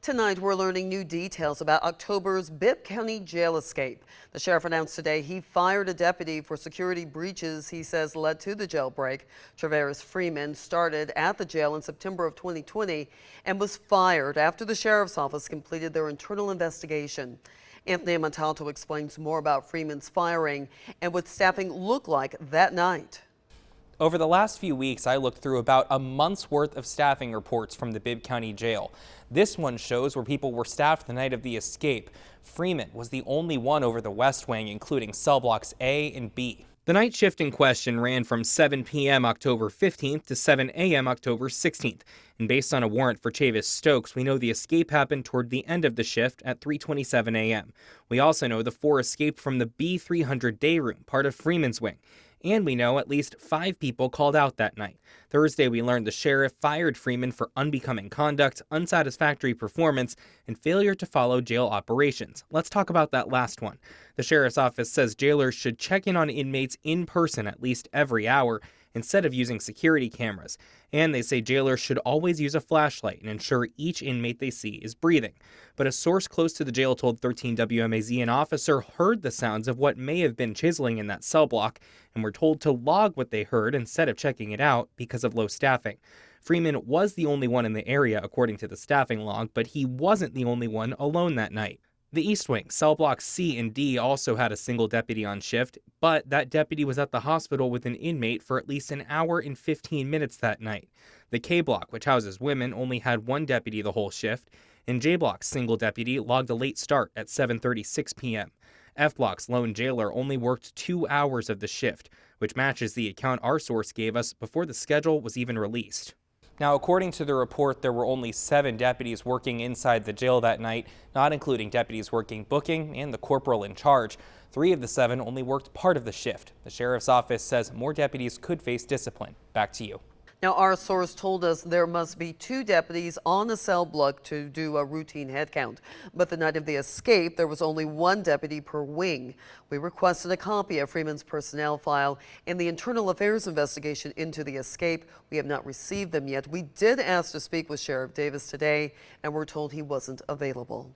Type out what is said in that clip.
Tonight, we're learning new details about October's Bibb County jail escape. The sheriff announced today he fired a deputy for security breaches he says led to the jailbreak. Travaris Freeman started at the jail in September of 2020 and was fired after the sheriff's office completed their internal investigation. Anthony Montalto explains more about Freeman's firing and what staffing looked like that night. Over the last few weeks, I looked through about a month's worth of staffing reports from the Bibb County Jail. This one shows where people were staffed the night of the escape. Freeman was the only one over the West Wing, including cell blocks A and B. The night shift in question ran from 7 p.m. October 15th to 7 a.m. October 16th. And based on a warrant for Chavis Stokes, we know the escape happened toward the end of the shift at 3:27 a.m. We also know the four escaped from the B300 day room, part of Freeman's wing. And we know at least 5 people called out that night. Thursday, we learned the sheriff fired Freeman for unbecoming conduct, unsatisfactory performance, and failure to follow jail operations. Let's talk about that last one. The sheriff's office says jailers should check in on inmates in person at least every hour instead of using security cameras. And they say jailers should always use a flashlight and ensure each inmate they see is breathing. But a source close to the jail told 13 WMAZ an officer heard the sounds of what may have been chiseling in that cell block and were told to log what they heard instead of checking it out because of low staffing. Freeman was the only one in the area according to the staffing log, but he wasn't the only one alone that night. The East Wing, cell blocks C and D, also had a single deputy on shift, but that deputy was at the hospital with an inmate for at least an hour and 15 minutes that night. The K Block, which houses women, only had one deputy the whole shift, and J Block's single deputy logged a late start at 7:36 p.m. F Block's lone jailer only worked 2 hours of the shift, which matches the account our source gave us before the schedule was even released. Now, according to the report, there were only 7 deputies working inside the jail that night, not including deputies working booking and the corporal in charge. 3 of the 7 only worked part of the shift. The sheriff's office says more deputies could face discipline. Back to you. Now, our source told us there must be 2 deputies on the cell block to do a routine head count. But the night of the escape, there was only 1 deputy per wing. We requested a copy of Freeman's personnel file and the internal affairs investigation into the escape. We have not received them yet. We did ask to speak with Sheriff Davis today, and we're told he wasn't available.